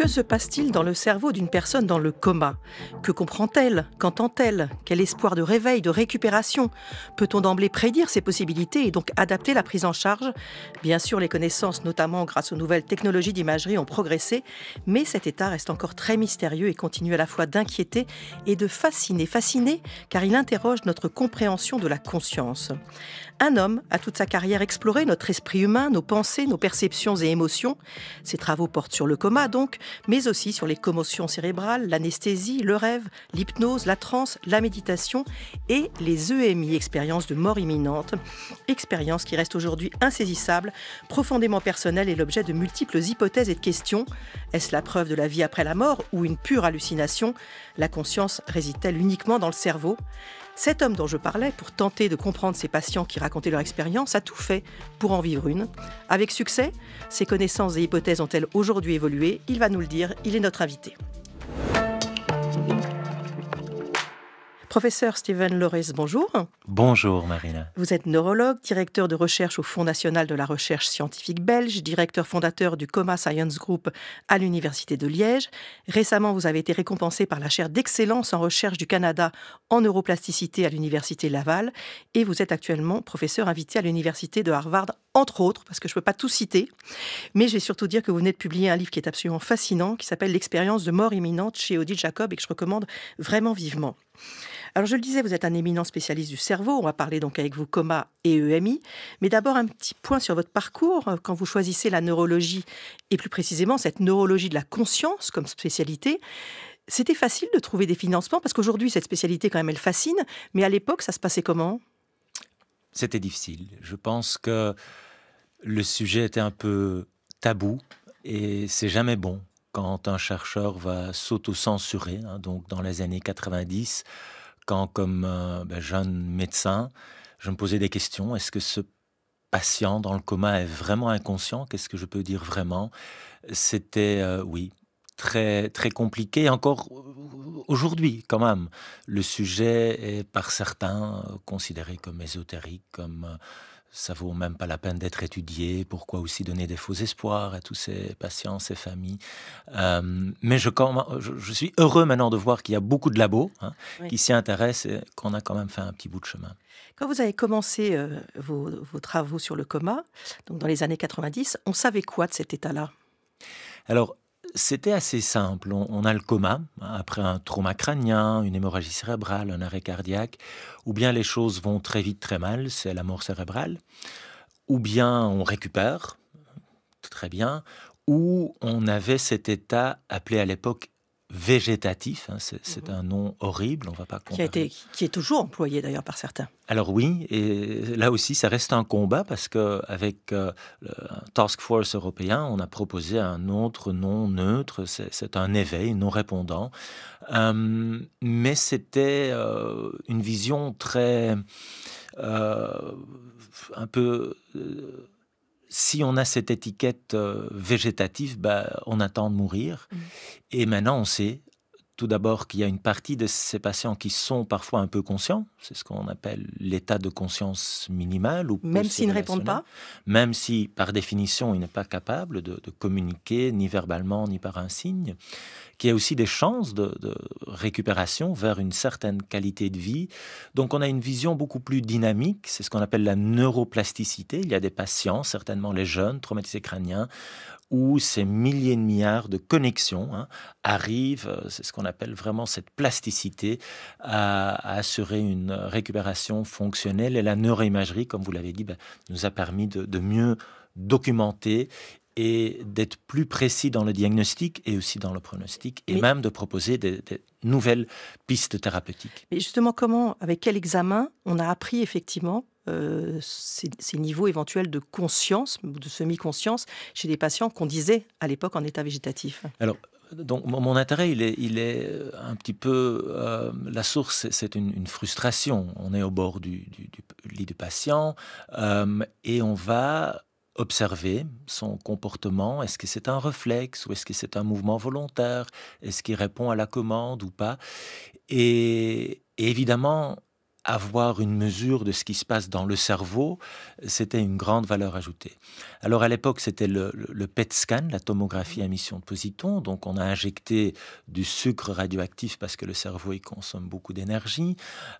Que se passe-t-il dans le cerveau d'une personne dans le coma? Que comprend-elle? Qu'entend-elle? Quel espoir de réveil, de récupération? Peut-on d'emblée prédire ces possibilités et donc adapter la prise en charge? Bien sûr, les connaissances, notamment grâce aux nouvelles technologies d'imagerie, ont progressé, mais cet état reste encore très mystérieux et continue à la fois d'inquiéter et de fasciner. Fasciner car il interroge notre compréhension de la conscience. Un homme a toute sa carrière exploré notre esprit humain, nos pensées, nos perceptions et émotions. Ses travaux portent sur le coma donc, mais aussi sur les commotions cérébrales, l'anesthésie, le rêve, l'hypnose, la transe, la méditation et les EMI, expériences de mort imminente. Expériences qui restent aujourd'hui insaisissables, profondément personnelles et l'objet de multiples hypothèses et de questions. Est-ce la preuve de la vie après la mort ou une pure hallucination? La conscience réside-t-elle uniquement dans le cerveau? Cet homme dont je parlais, pour tenter de comprendre ces patients qui racontaient leur expérience, a tout fait pour en vivre une. Avec succès, ses connaissances et hypothèses ont-elles aujourd'hui évolué? Il va nous le dire, il est notre invité. Professeur Steven Lorez, bonjour. Bonjour Marina. Vous êtes neurologue, directeur de recherche au Fonds national de la recherche scientifique belge, directeur fondateur du Coma Science Group à l'Université de Liège. Récemment, vous avez été récompensé par la chaire d'excellence en recherche du Canada en neuroplasticité à l'Université Laval et vous êtes actuellement professeur invité à l'Université de Harvard, entre autres, parce que je ne peux pas tout citer. Mais je vais surtout dire que vous venez de publier un livre qui est absolument fascinant, qui s'appelle L'expérience de mort imminente chez Odile Jacob et que je recommande vraiment vivement. Alors je le disais, vous êtes un éminent spécialiste du cerveau, on va parler donc avec vous coma et EMI, mais d'abord un petit point sur votre parcours, quand vous choisissez la neurologie, et plus précisément cette neurologie de la conscience comme spécialité, c'était facile de trouver des financements, parce qu'aujourd'hui cette spécialité quand même elle fascine, mais à l'époque ça se passait comment? C'était difficile. Je pense que le sujet était un peu tabou et c'est jamais bon quand un chercheur va s'auto-censurer. Donc dans les années 90, quand comme jeune médecin, je me posais des questions. Est-ce que ce patient dans le coma est vraiment inconscient? Qu'est-ce que je peux dire vraiment? C'était, oui, très, très compliqué. Encore aujourd'hui, quand même, le sujet est par certains considéré comme ésotérique, comme ça vaut même pas la peine d'être étudié. Pourquoi aussi donner des faux espoirs à tous ces patients, ces familles? Mais je suis heureux maintenant de voir qu'il y a beaucoup de labos Oui. qui s'y intéressent et qu'on a quand même fait un petit bout de chemin. Quand vous avez commencé vos travaux sur le coma, donc dans les années 90, on savait quoi de cet état-là? Alors, c'était assez simple. On a le coma, après un trauma crânien, une hémorragie cérébrale, un arrêt cardiaque, ou bien les choses vont très vite, très mal, c'est la mort cérébrale, ou bien on récupère, très bien, ou on avait cet état appelé à l'époque végétatif, c'est un nom horrible, on ne va pas comparer. Qui est toujours employé d'ailleurs par certains. Alors oui, et là aussi, ça reste un combat parce qu'avec le Task Force européen, on a proposé un autre nom neutre, c'est un éveil non répondant. Mais c'était une vision très... un peu... si on a cette étiquette végétative, on attend de mourir. Mm. Et maintenant, on sait tout d'abord qu'il y a une partie de ces patients qui sont parfois un peu conscients. C'est ce qu'on appelle l'état de conscience minimale ou Même s'ils ne répondent post-révélationnel. pas? Même si, par définition, il n'est pas capable de communiquer ni verbalement ni par un signe. Qu'il y a aussi des chances de récupération vers une certaine qualité de vie. Donc on a une vision beaucoup plus dynamique, c'est ce qu'on appelle la neuroplasticité. Il y a des patients, certainement les jeunes, traumatisés crâniens, où ces milliers de milliards de connexions arrivent, c'est ce qu'on appelle vraiment cette plasticité, à assurer une récupération fonctionnelle. Et la neuroimagerie, comme vous l'avez dit, nous a permis de mieux documenter et d'être plus précis dans le diagnostic et aussi dans le pronostic, et Mais, même de proposer des nouvelles pistes thérapeutiques. mais justement, comment, avec quel examen on a appris effectivement ces niveaux éventuels de conscience, de semi-conscience, chez des patients qu'on disait à l'époque en état végétatif? Alors, donc, mon intérêt, il est un petit peu... la source, c'est une frustration. On est au bord du lit du patient et on va observer son comportement. Est-ce que c'est un réflexe ou est-ce que c'est un mouvement volontaire? Est-ce qu'il répond à la commande ou pas? Et évidemment, avoir une mesure de ce qui se passe dans le cerveau, c'était une grande valeur ajoutée. Alors à l'époque, c'était le PET scan, la tomographie à émission de positons. Donc on a injecté du sucre radioactif parce que le cerveau il consomme beaucoup d'énergie.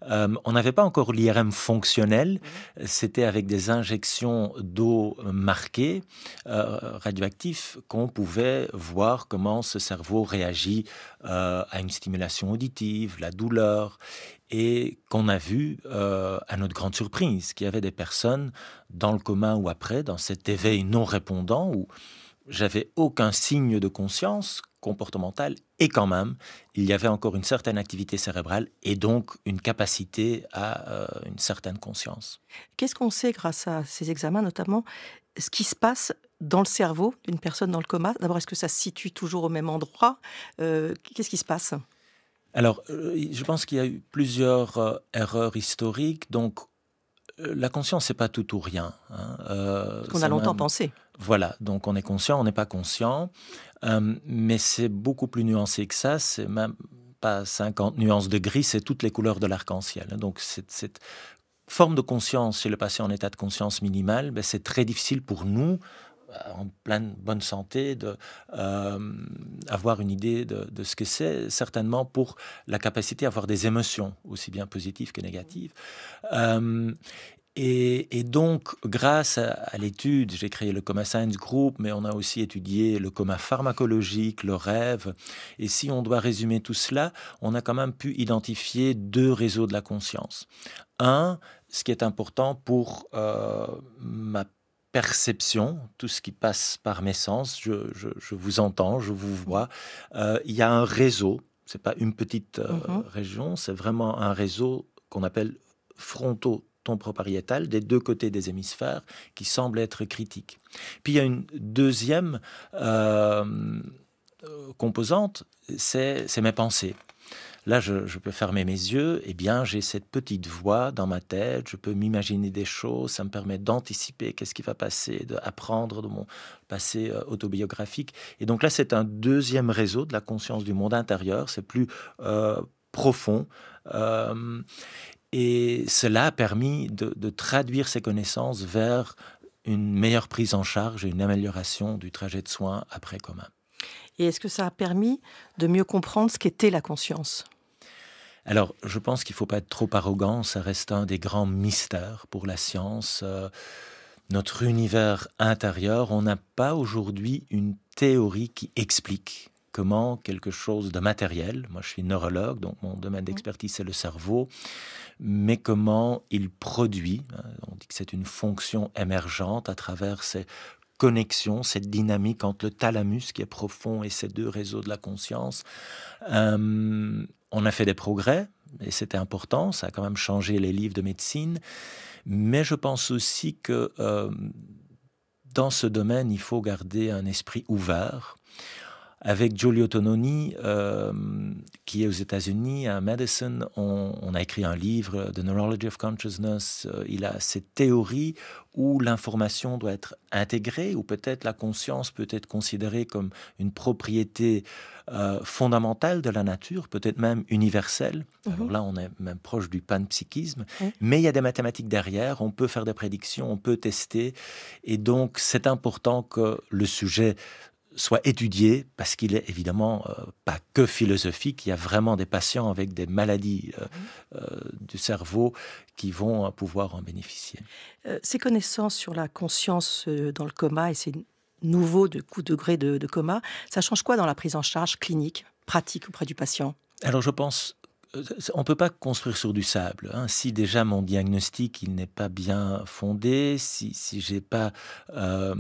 On n'avait pas encore l'IRM fonctionnel. C'était avec des injections d'eau marquées, radioactifs, qu'on pouvait voir comment ce cerveau réagit à une stimulation auditive, la douleur, et qu'on a vu, à notre grande surprise, qu'il y avait des personnes dans le coma ou après, dans cet éveil non répondant, où j'avais aucun signe de conscience comportementale, et quand même, il y avait encore une certaine activité cérébrale, et donc une capacité à une certaine conscience. Qu'est-ce qu'on sait grâce à ces examens, notamment, ce qui se passe dans le cerveau d'une personne dans le coma? D'abord, est-ce que ça se situe toujours au même endroit? Qu'est-ce qui se passe? Alors, je pense qu'il y a eu plusieurs erreurs historiques, donc la conscience, c'est pas tout ou rien, hein, Ce qu'on a c'est longtemps même pensé. voilà, donc on est conscient, on n'est pas conscient, mais c'est beaucoup plus nuancé que ça, c'est même pas 50 nuances de gris, c'est toutes les couleurs de l'arc-en-ciel, hein. Donc cette forme de conscience chez le patient en état de conscience minimale, ben, c'est très difficile pour nous, en pleine bonne santé, de avoir une idée de ce que c'est, certainement pour la capacité à avoir des émotions, aussi bien positives que négatives. Euh, et donc, grâce à l'étude, j'ai créé le Coma Science Group, mais on a aussi étudié le coma pharmacologique, le rêve. Et si on doit résumer tout cela, on a quand même pu identifier deux réseaux de la conscience. Un, ce qui est important pour ma perception, tout ce qui passe par mes sens, je vous entends, je vous vois. Il y a un réseau, c'est pas une petite Mhm. région, c'est vraiment un réseau qu'on appelle fronto-temporariétal des deux côtés des hémisphères qui semble être critique. Puis il y a une deuxième composante, c'est mes pensées. Là, je peux fermer mes yeux, et bien j'ai cette petite voix dans ma tête, je peux m'imaginer des choses, ça me permet d'anticiper qu'est-ce qui va passer, d'apprendre de mon passé autobiographique. Et donc là, c'est un deuxième réseau de la conscience du monde intérieur, c'est plus profond. Euh, et cela a permis de traduire ces connaissances vers une meilleure prise en charge et une amélioration du trajet de soins après coma. Et est-ce que ça a permis de mieux comprendre ce qu'était la conscience? Alors, je pense qu'il ne faut pas être trop arrogant, ça reste un des grands mystères pour la science. Notre univers intérieur, on n'a pas aujourd'hui une théorie qui explique comment quelque chose de matériel, moi je suis neurologue, donc mon domaine Mhm. d'expertise c'est le cerveau, mais comment il produit, hein, on dit que c'est une fonction émergente à travers ces connexions, cette dynamique entre le thalamus qui est profond et ces deux réseaux de la conscience. On a fait des progrès, et c'était important, ça a quand même changé les livres de médecine, mais je pense aussi que dans ce domaine, il faut garder un esprit ouvert. Avec Giulio Tononi, qui est aux États-Unis, à Madison, on a écrit un livre, The Neurology of Consciousness. Il a cette théorie où l'information doit être intégrée, ou peut-être la conscience peut être considérée comme une propriété fondamentale de la nature, peut-être même universelle. Alors Mhm. là, on est même proche du panpsychisme, Oui. mais il y a des mathématiques derrière, on peut faire des prédictions, on peut tester, et donc c'est important que le sujet soit étudié, parce qu'il est évidemment pas que philosophique. Il y a vraiment des patients avec des maladies Mhm. du cerveau qui vont pouvoir en bénéficier. Ces connaissances sur la conscience dans le coma et ces nouveaux degrés de coma, ça change quoi dans la prise en charge clinique, pratique auprès du patient? Alors je pense, on ne peut pas construire sur du sable, hein. Si déjà mon diagnostic il n'est pas bien fondé, si j'ai pas euh,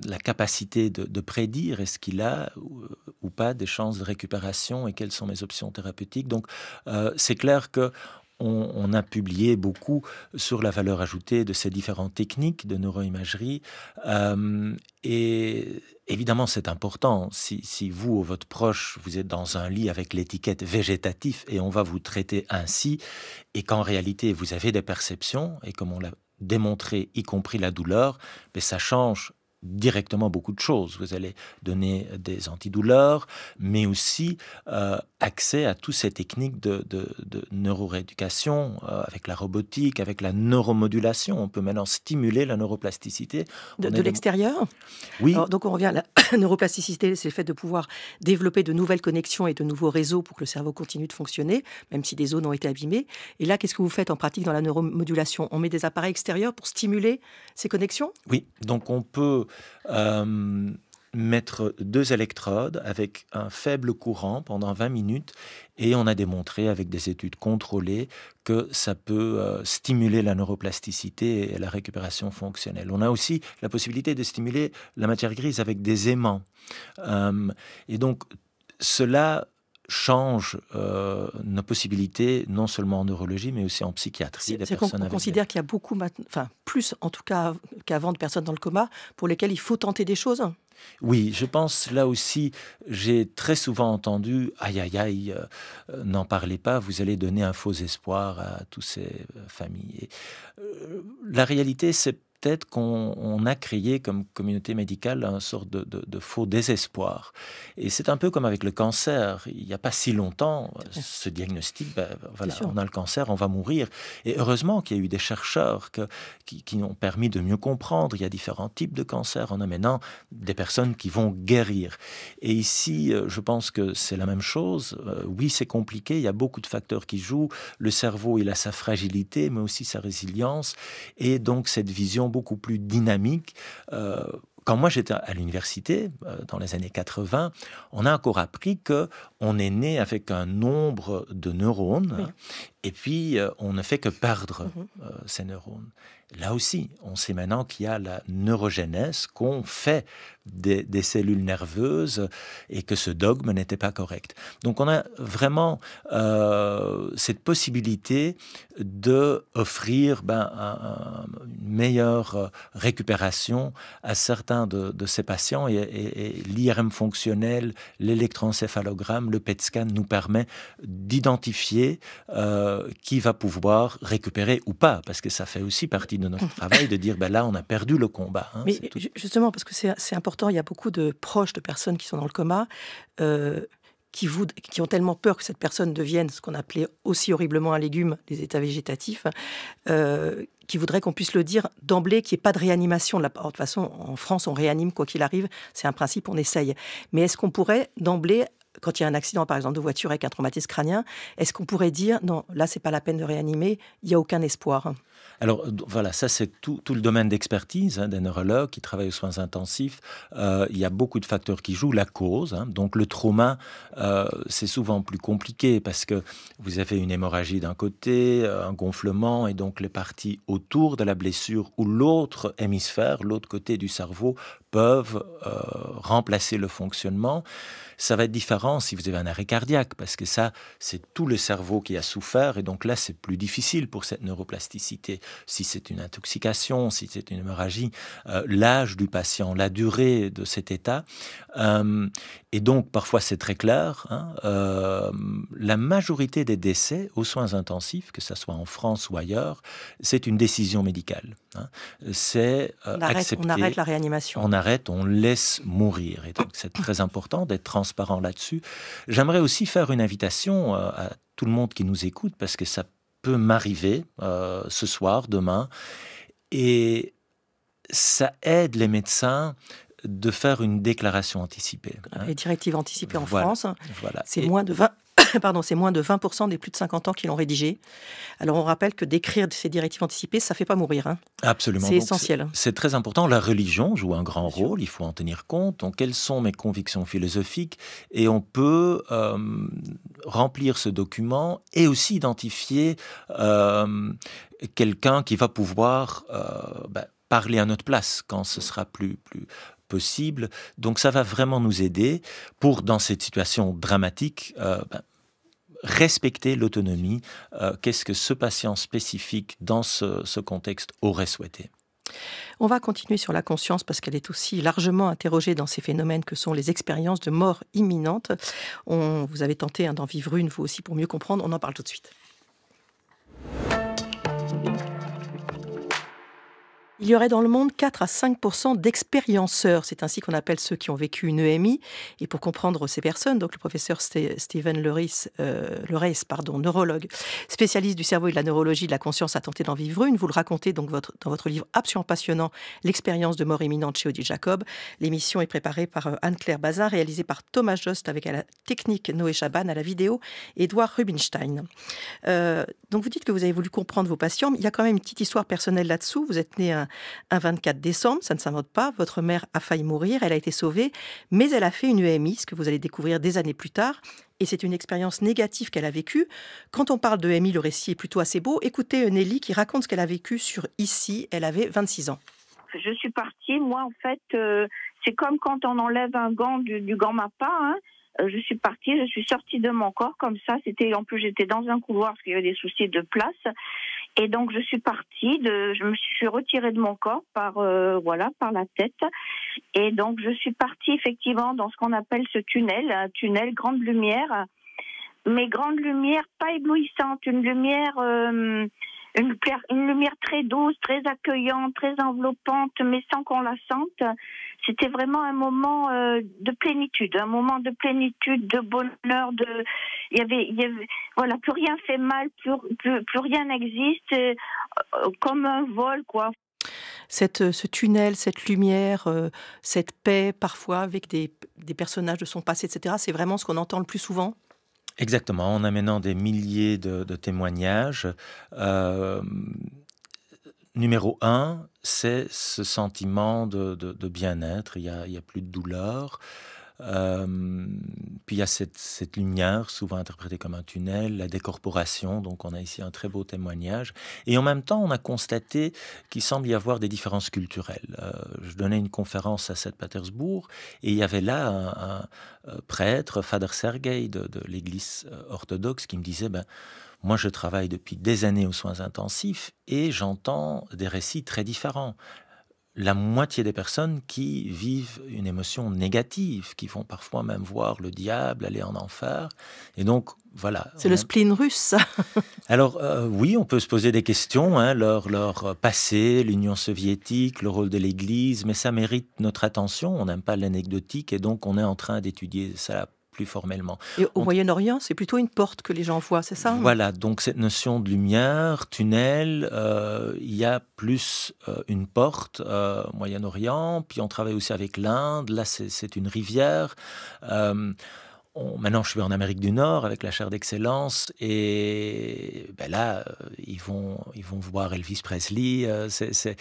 la capacité de prédire est-ce qu'il a ou pas des chances de récupération et quelles sont mes options thérapeutiques. Donc c'est clair que on a publié beaucoup sur la valeur ajoutée de ces différentes techniques de neuroimagerie. Et évidemment, c'est important. Si vous ou votre proche, vous êtes dans un lit avec l'étiquette végétatif et on va vous traiter ainsi, et qu'en réalité, vous avez des perceptions, et comme on l'a démontré, y compris la douleur, mais ça change directement beaucoup de choses. Vous allez donner des antidouleurs, mais aussi accès à toutes ces techniques de neurorééducation avec la robotique, avec la neuromodulation. On peut maintenant stimuler la neuroplasticité. De l'extérieur? Oui. Alors, donc on revient à la neuroplasticité, c'est le fait de pouvoir développer de nouvelles connexions et de nouveaux réseaux pour que le cerveau continue de fonctionner, même si des zones ont été abîmées. Et là, qu'est-ce que vous faites en pratique dans la neuromodulation? On met des appareils extérieurs pour stimuler ces connexions? Oui, donc on peut mettre 2 électrodes avec un faible courant pendant 20 minutes et on a démontré avec des études contrôlées que ça peut stimuler la neuroplasticité et la récupération fonctionnelle. On a aussi la possibilité de stimuler la matière grise avec des aimants. Et donc cela change nos possibilités, non seulement en neurologie, mais aussi en psychiatrie. C'est qu'on considère qu'il y a beaucoup, enfin plus en tout cas qu'avant, de personnes dans le coma pour lesquelles il faut tenter des choses. Oui, je pense là aussi, j'ai très souvent entendu aïe aïe aïe, n'en parlez pas, vous allez donner un faux espoir à toutes ces familles. Et, la réalité, c'est peut-être qu'on a créé comme communauté médicale un sorte de faux désespoir. Et c'est un peu comme avec le cancer. Il n'y a pas si longtemps, ce diagnostic, voilà, on a le cancer, on va mourir. Et heureusement qu'il y a eu des chercheurs qui ont permis de mieux comprendre. Il y a différents types de cancers. On a maintenant des personnes qui vont guérir. Et ici, je pense que c'est la même chose. Oui, c'est compliqué. Il y a beaucoup de facteurs qui jouent. Le cerveau, il a sa fragilité, mais aussi sa résilience. Et donc, cette vision beaucoup plus dynamique. Quand moi j'étais à l'université, dans les années 80, on a encore appris qu'on est né avec un nombre de neurones, Oui. et puis on ne fait que perdre ces neurones. Là aussi, on sait maintenant qu'il y a la neurogénèse, qu'on fait des cellules nerveuses et que ce dogme n'était pas correct. Donc on a vraiment cette possibilité d'offrir une meilleure récupération à certains de ces patients et l'IRM fonctionnel, l'électroencéphalogramme, le PET scan nous permet d'identifier qui va pouvoir récupérer ou pas, parce que ça fait aussi partie de notre travail de dire là on a perdu le combat. Mais justement, parce que c'est important, il y a beaucoup de proches de personnes qui sont dans le coma qui ont tellement peur que cette personne devienne ce qu'on appelait aussi horriblement un légume, des états végétatifs, qui voudraient qu'on puisse le dire d'emblée, qu'il n'y ait pas de réanimation. De toute façon, en France, on réanime quoi qu'il arrive, c'est un principe, on essaye. Mais est-ce qu'on pourrait d'emblée, quand il y a un accident, par exemple, de voiture avec un traumatisme crânien, est-ce qu'on pourrait dire, non, là, c'est pas la peine de réanimer, il n'y a aucun espoir? Alors voilà, ça c'est tout le domaine d'expertise des neurologues qui travaillent aux soins intensifs. Il y a beaucoup de facteurs qui jouent, la cause. Donc le trauma, c'est souvent plus compliqué parce que vous avez une hémorragie d'un côté, un gonflement, et donc les parties autour de la blessure ou l'autre hémisphère, l'autre côté du cerveau, peuvent remplacer le fonctionnement. Ça va être différent si vous avez un arrêt cardiaque, parce que ça, c'est tout le cerveau qui a souffert, et donc là, c'est plus difficile pour cette neuroplasticité. Si c'est une intoxication, si c'est une hémorragie, l'âge du patient, la durée de cet état, et donc parfois c'est très clair, la majorité des décès aux soins intensifs, que ce soit en France ou ailleurs, c'est une décision médicale. C'est accepter. On arrête la réanimation. On arrête, on laisse mourir. Et donc, c'est très important d'être transparent là-dessus. J'aimerais aussi faire une invitation à tout le monde qui nous écoute, parce que ça peut m'arriver ce soir, demain. Et ça aide les médecins de faire une déclaration anticipée. Les directives anticipées en France, voilà. C'est moins de 20% des plus de 50 ans qui l'ont rédigé. Alors on rappelle que d'écrire ces directives anticipées, ça ne fait pas mourir. Absolument. C'est essentiel. C'est très important. La religion joue un grand rôle, il faut en tenir compte. Donc quelles sont mes convictions philosophiques? Et on peut remplir ce document et aussi identifier quelqu'un qui va pouvoir parler à notre place quand ce sera plus possible. Donc ça va vraiment nous aider pour, dans cette situation dramatique, respecter l'autonomie. Qu'est-ce que ce patient spécifique dans ce contexte aurait souhaité? On va continuer sur la conscience parce qu'elle est aussi largement interrogée dans ces phénomènes que sont les expériences de mort imminente. Vous avez tenté d'en vivre une, vous aussi, pour mieux comprendre. On en parle tout de suite. Il y aurait dans le monde 4 à 5% d'expérienceurs. C'est ainsi qu'on appelle ceux qui ont vécu une EMI. Et pour comprendre ces personnes, donc le professeur Steven Lereis, neurologue, spécialiste du cerveau et de la neurologie de la conscience, a tenté d'en vivre une. Vous le racontez donc dans votre livre absolument passionnant, L'expérience de mort imminente chez Odile Jacob. L'émission est préparée par Anne-Claire Bazin, réalisée par Thomas Jost avec à la technique Noé Chaban, à la vidéo Édouard Rubinstein. Donc vous dites que vous avez voulu comprendre vos patients, mais il y a quand même une petite histoire personnelle là-dessous. Vous êtes né un 24 décembre, ça ne s'invente pas. Votre mère a failli mourir, elle a été sauvée, mais elle a fait une EMI, ce que vous allez découvrir des années plus tard. Et c'est une expérience négative qu'elle a vécue. Quand on parle de EMI, le récit est plutôt assez beau. Écoutez Nelly qui raconte ce qu'elle a vécu sur Ici. Elle avait 26 ans. Je suis partie, moi en fait, c'est comme quand on enlève un gant du gant Mappa, hein. Je suis partie, je suis sortie de mon corps comme ça. En plus j'étais dans un couloir parce qu'il y avait des soucis de place. Et donc je suis partie, je me suis retirée de mon corps par la tête. Et donc je suis partie effectivement dans ce qu'on appelle ce tunnel, un tunnel grande lumière, mais grande lumière pas éblouissante, une lumière très douce, très accueillante, très enveloppante, mais sans qu'on la sente. C'était vraiment un moment de plénitude, de bonheur, il y avait, voilà, plus rien fait mal, plus rien n'existe, comme un vol, quoi. Ce tunnel, cette lumière, cette paix, parfois avec des personnages de son passé, etc., c'est vraiment ce qu'on entend le plus souvent? Exactement, en amenant des milliers de témoignages. Euh, Numéro un, c'est ce sentiment de bien-être. Il y a plus de douleur. Puis il y a cette lumière, souvent interprétée comme un tunnel, la décorporation. Donc on a ici un très beau témoignage. Et en même temps, on a constaté qu'il semble y avoir des différences culturelles. Je donnais une conférence à Saint-Pétersbourg et il y avait là un prêtre, Father Sergei de l'église orthodoxe, qui me disait, moi, je travaille depuis des années aux soins intensifs et j'entends des récits très différents. La moitié des personnes qui vivent une émotion négative, qui vont parfois même voir le diable aller en enfer. Et donc, voilà. C'est le spleen russe, ça. Alors, oui, on peut se poser des questions, hein, leur passé, l'Union soviétique, le rôle de l'Église, mais ça mérite notre attention. On n'aime pas l'anecdotique et donc on est en train d'étudier ça plus formellement. Et au Moyen-Orient, c'est plutôt une porte que les gens voient, c'est ça? Voilà, donc cette notion de lumière, tunnel, il y a plus une porte Moyen-Orient, puis on travaille aussi avec l'Inde, là c'est une rivière. Maintenant je suis en Amérique du Nord avec la chaire d'excellence, et là ils vont voir Elvis Presley. C'est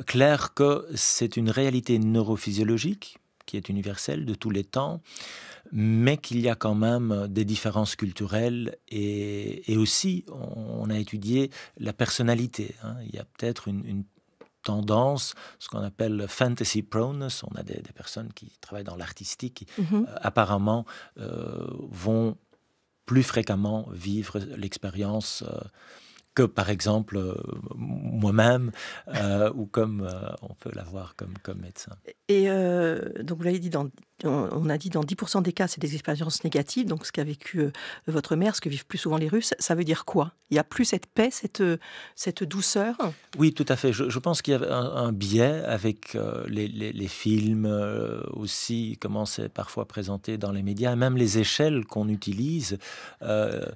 clair que c'est une réalité neurophysiologique qui est universelle de tous les temps, mais qu'il y a quand même des différences culturelles et aussi on a étudié la personnalité, hein. Il y a peut-être une tendance, ce qu'on appelle fantasy proneness. On a des personnes qui travaillent dans l'artistique qui apparemment vont plus fréquemment vivre l'expérience que par exemple moi-même, ou comme on peut l'avoir comme médecin. Et donc vous l'avez dit, on a dit dans 10% des cas, c'est des expériences négatives, donc ce qu'a vécu votre mère, ce que vivent plus souvent les Russes, ça veut dire quoi? Il n'y a plus cette paix, cette douceur? Oui, tout à fait. Je pense qu'il y a un biais avec les films, aussi, comment c'est parfois présenté dans les médias, et même les échelles qu'on utilise. euh,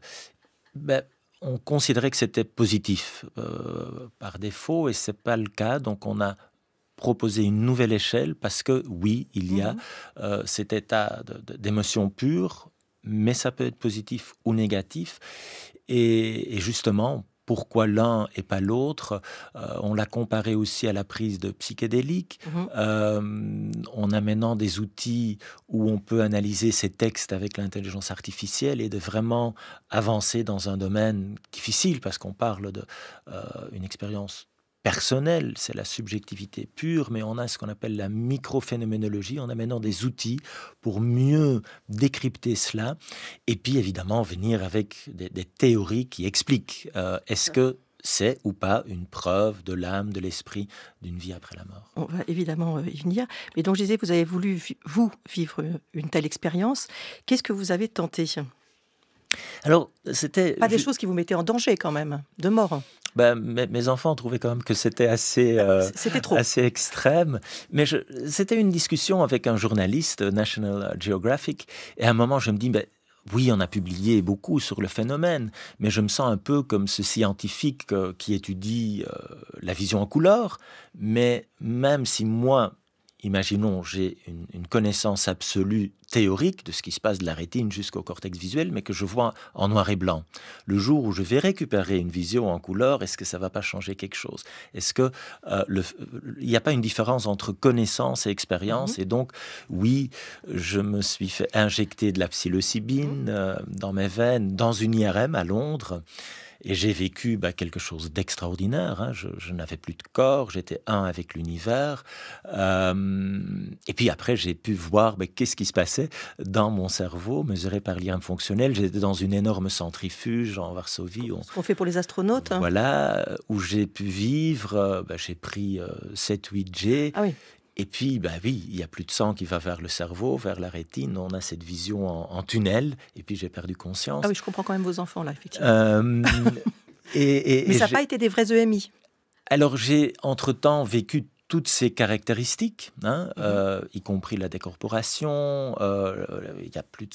ben, on considérait que c'était positif par défaut, et c'est pas le cas. Donc on a proposé une nouvelle échelle parce que oui, il y a cet état d'émotion pure, mais ça peut être positif ou négatif. Et justement, pourquoi l'un et pas l'autre? On l'a comparé aussi à la prise de psychédéliques, en amenant des outils où on peut analyser ces textes avec l'intelligence artificielle et de vraiment avancer dans un domaine difficile parce qu'on parle de une expérience personnelle, c'est la subjectivité pure, mais on a ce qu'on appelle la microphénoménologie, en amenant des outils pour mieux décrypter cela, et puis évidemment venir avec des théories qui expliquent est-ce que c'est ou pas une preuve de l'âme, de l'esprit, d'une vie après la mort. On va évidemment y venir. Mais donc je disais, vous avez voulu, vous, vivre une telle expérience. Qu'est-ce que vous avez tenté? Alors, c'était... Pas des choses qui vous mettaient en danger quand même, de mort. Mes enfants trouvaient quand même que c'était assez, C'était trop. assez extrême. Mais c'était une discussion avec un journaliste, National Geographic, et à un moment, je me dis, oui, on a publié beaucoup sur le phénomène, mais je me sens un peu comme ce scientifique qui étudie la vision en couleur. Mais même si moi, imaginons, j'ai une connaissance absolue théorique de ce qui se passe de la rétine jusqu'au cortex visuel, mais que je vois en noir et blanc. Le jour où je vais récupérer une vision en couleur, est-ce que ça ne va pas changer quelque chose? Est-ce que il n'y a pas une différence entre connaissance et expérience? Et donc, oui, je me suis fait injecter de la psilocybine dans mes veines, dans une IRM à Londres. Et j'ai vécu quelque chose d'extraordinaire. Je n'avais plus de corps, j'étais un avec l'univers. Et puis après, j'ai pu voir qu'est-ce qui se passait dans mon cerveau, mesuré par l'IRM fonctionnel. J'étais dans une énorme centrifuge en Varsovie. Ce qu'on fait pour les astronautes. Voilà, où j'ai pu vivre. J'ai pris 7-8G. Ah oui. Et puis, oui, il n'y a plus de sang qui va vers le cerveau, vers la rétine. On a cette vision en tunnel. Et puis, j'ai perdu conscience. Ah oui, je comprends quand même vos enfants, là, effectivement. Mais ça n'a pas été des vrais EMI. Alors, j'ai, entre-temps, vécu toutes ces caractéristiques, y compris la décorporation. Il n'y a plus de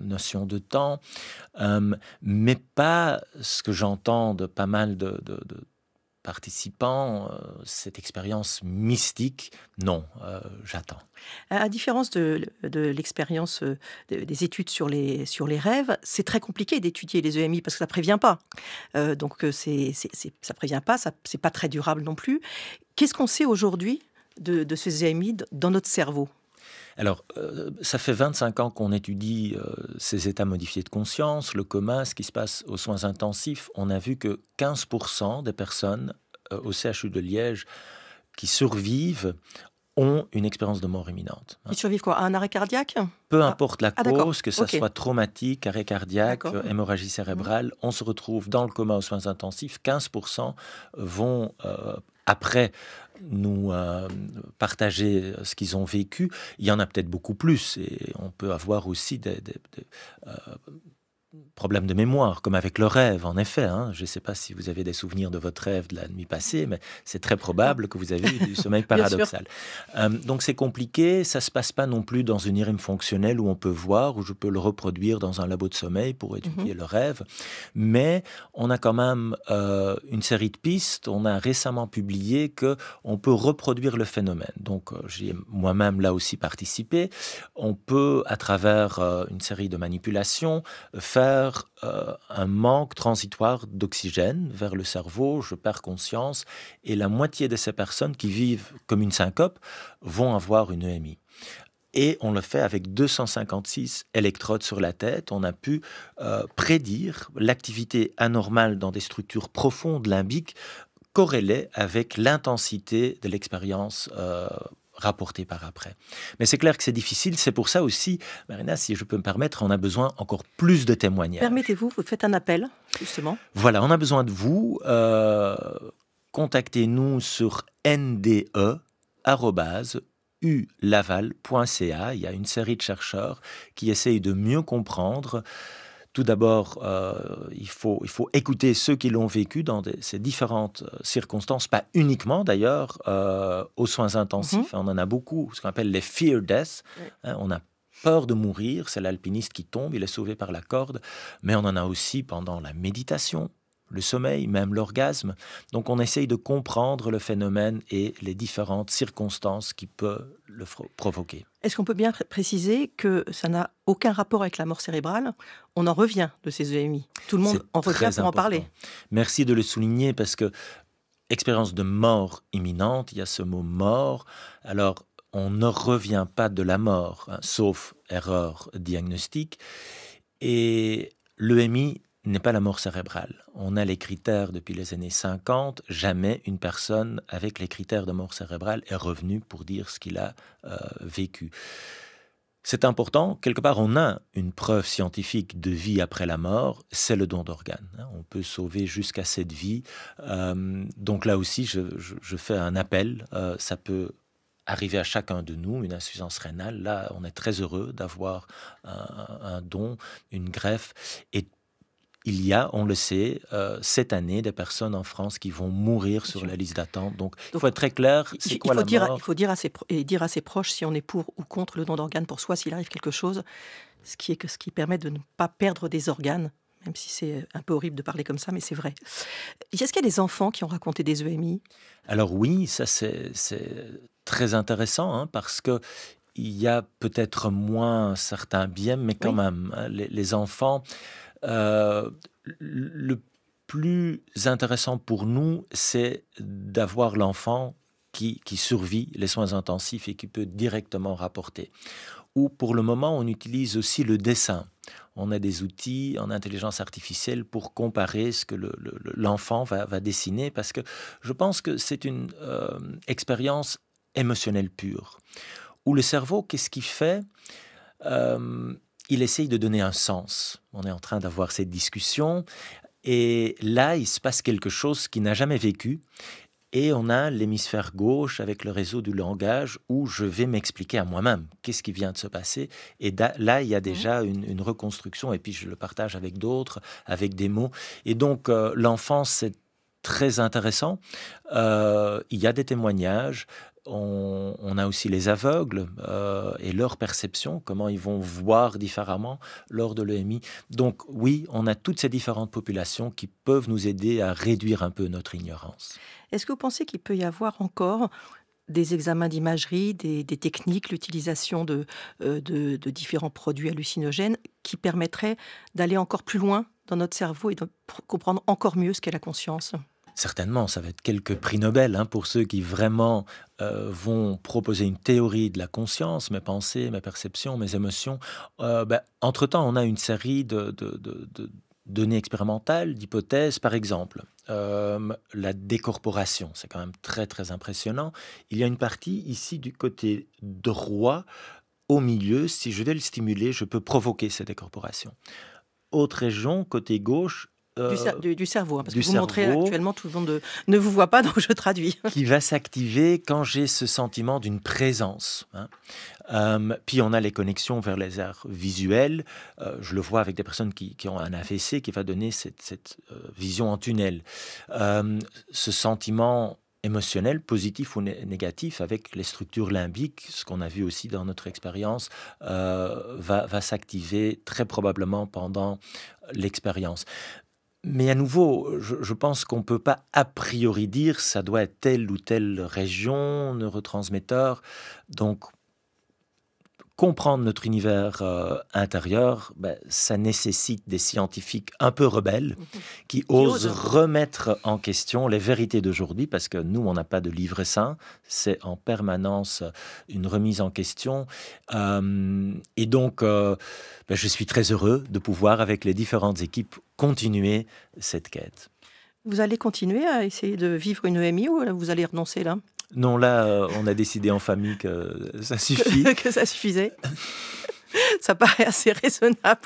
notion de temps. Mais pas ce que j'entends de pas mal de participants, cette expérience mystique, non, j'attends. À différence de l'expérience des études sur les rêves, c'est très compliqué d'étudier les EMI parce que ça ne prévient pas. Donc ça ne prévient pas, c'est pas très durable non plus. Qu'est-ce qu'on sait aujourd'hui de ces EMI dans notre cerveau ? Alors, ça fait 25 ans qu'on étudie ces états modifiés de conscience, le coma, ce qui se passe aux soins intensifs. On a vu que 15% des personnes au CHU de Liège qui survivent ont une expérience de mort imminente. Ils survivent quoi? À un arrêt cardiaque? Peu importe la d'accord. cause, que ça Ok. soit traumatique, arrêt cardiaque, D'accord. hémorragie cérébrale, on se retrouve dans le coma aux soins intensifs. 15% vont, après nous partager ce qu'ils ont vécu. Il y en a peut-être beaucoup plus et on peut avoir aussi des problèmes de mémoire, comme avec le rêve, en effet. Je ne sais pas si vous avez des souvenirs de votre rêve de la nuit passée, mais c'est très probable que vous avez eu du sommeil paradoxal. Donc c'est compliqué, ça ne se passe pas non plus dans une IRM fonctionnelle où on peut voir, où je peux le reproduire dans un labo de sommeil pour étudier le rêve. Mais on a quand même une série de pistes. On a récemment publié qu'on peut reproduire le phénomène. Donc j'y ai moi-même là aussi participé. On peut, à travers une série de manipulations, faire un manque transitoire d'oxygène vers le cerveau, je perds conscience, et la moitié de ces personnes qui vivent comme une syncope vont avoir une EMI. Et on le fait avec 256 électrodes sur la tête. On a pu prédire l'activité anormale dans des structures profondes limbiques corrélée avec l'intensité de l'expérience rapporté par après. Mais c'est clair que c'est difficile. C'est pour ça aussi, Marina, si je peux me permettre, on a besoin encore plus de témoignages. Permettez-vous, vous faites un appel, justement. Voilà, on a besoin de vous. Contactez-nous sur nde@ulaval.ca. Il y a une série de chercheurs qui essayent de mieux comprendre. Tout d'abord, il faut écouter ceux qui l'ont vécu dans ces différentes circonstances, pas uniquement d'ailleurs aux soins intensifs. On en a beaucoup, ce qu'on appelle les fear deaths. On a peur de mourir, c'est l'alpiniste qui tombe, il est sauvé par la corde. Mais on en a aussi pendant la méditation, le sommeil, même l'orgasme. Donc on essaye de comprendre le phénomène et les différentes circonstances qui peuvent le provoquer. Est-ce qu'on peut bien préciser que ça n'a aucun rapport avec la mort cérébrale? On en revient de ces EMI. Tout le monde en revient pour en parler. Merci de le souligner parce que expérience de mort imminente, il y a ce mot mort. Alors, on ne revient pas de la mort, sauf erreur diagnostique. Et l'EMI n'est pas la mort cérébrale. On a les critères depuis les années 50. Jamais une personne avec les critères de mort cérébrale est revenue pour dire ce qu'il a vécu. C'est important. Quelque part, on a une preuve scientifique de vie après la mort, c'est le don d'organes. On peut sauver jusqu'à 7 vies. Donc là aussi, je fais un appel. Ça peut arriver à chacun de nous une insuffisance rénale, là, on est très heureux d'avoir un don, une greffe. Et il y a, on le sait, cette année, des personnes en France qui vont mourir sur la liste d'attente. Donc, il faut être très clair, c'est quoi la mort? Il faut dire dire à ses proches si on est pour ou contre le don d'organes pour soi, s'il arrive quelque chose, ce qui permet de ne pas perdre des organes, même si c'est un peu horrible de parler comme ça, mais c'est vrai. Est-ce qu'il y a des enfants qui ont raconté des EMI? Alors oui, ça c'est très intéressant, hein, parce que il y a peut-être moins certains biais, mais quand Oui. même, hein, les enfants, euh, le plus intéressant pour nous, c'est d'avoir l'enfant qui survit les soins intensifs et qui peut directement rapporter. Ou pour le moment, on utilise aussi le dessin. On a des outils en intelligence artificielle pour comparer ce que l'enfant va dessiner, parce que je pense que c'est une expérience émotionnelle pure, où le cerveau, qu'est-ce qu'il fait? Il essaye de donner un sens. On est en train d'avoir cette discussion, et là, il se passe quelque chose qu'il n'a jamais vécu. Et on a l'hémisphère gauche avec le réseau du langage où je vais m'expliquer à moi-même qu'est-ce qui vient de se passer. Et là, il y a déjà une reconstruction, et puis je le partage avec d'autres, avec des mots. Et donc, l'enfance, c'est très intéressant. Il y a des témoignages. On a aussi les aveugles et leur perception, comment ils vont voir différemment lors de l'EMI. Donc oui, on a toutes ces différentes populations qui peuvent nous aider à réduire un peu notre ignorance. Est-ce que vous pensez qu'il peut y avoir encore des examens d'imagerie, des techniques, l'utilisation de différents produits hallucinogènes qui permettraient d'aller encore plus loin dans notre cerveau et de comprendre encore mieux ce qu'est la conscience? Certainement, ça va être quelques prix Nobel, hein, pour ceux qui vraiment vont proposer une théorie de la conscience, mes pensées, mes perceptions, mes émotions. Entre-temps, on a une série de données expérimentales, d'hypothèses. Par exemple, la décorporation, c'est quand même très très impressionnant. Il y a une partie ici du côté droit, au milieu. Si je vais le stimuler, je peux provoquer cette décorporation. Autre région, côté gauche, Du cerveau, hein, parce du que vous montrez cerveau, actuellement, tout le monde ne vous voit pas, donc je traduis. qui va s'activer quand j'ai ce sentiment d'une présence, hein. Puis on a les connexions vers les aires visuelles. Je le vois avec des personnes qui ont un AVC qui va donner cette vision en tunnel. Ce sentiment émotionnel, positif ou négatif, avec les structures limbiques, ce qu'on a vu aussi dans notre expérience, va s'activer très probablement pendant l'expérience. Mais à nouveau, je pense qu'on ne peut pas a priori dire ça doit être telle ou telle région, neurotransmetteur. Donc, comprendre notre univers intérieur, ça nécessite des scientifiques un peu rebelles qui osent remettre en question les vérités d'aujourd'hui, parce que nous, on n'a pas de livre saint, c'est en permanence une remise en question. Et donc, je suis très heureux de pouvoir, avec les différentes équipes, continuer cette quête. Vous allez continuer à essayer de vivre une EMI ou vous allez renoncer là? Non, là, on a décidé en famille que ça suffit. Que ça suffisait? Ça paraît assez raisonnable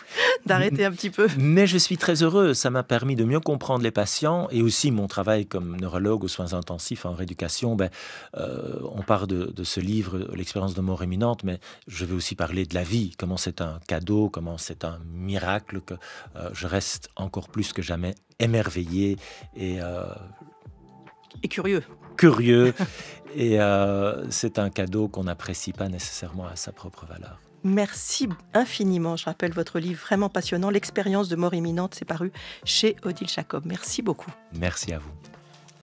d'arrêter un petit peu. Mais je suis très heureux. Ça m'a permis de mieux comprendre les patients et aussi mon travail comme neurologue aux soins intensifs en rééducation. On parle de ce livre, L'expérience de mort imminente, mais je vais aussi parler de la vie, comment c'est un cadeau, comment c'est un miracle, que je reste encore plus que jamais émerveillé et curieux. Et c'est un cadeau qu'on n'apprécie pas nécessairement à sa propre valeur. Merci infiniment. Je rappelle votre livre vraiment passionnant, L'expérience de mort imminente, c'est paru chez Odile Jacob. Merci beaucoup. Merci à vous.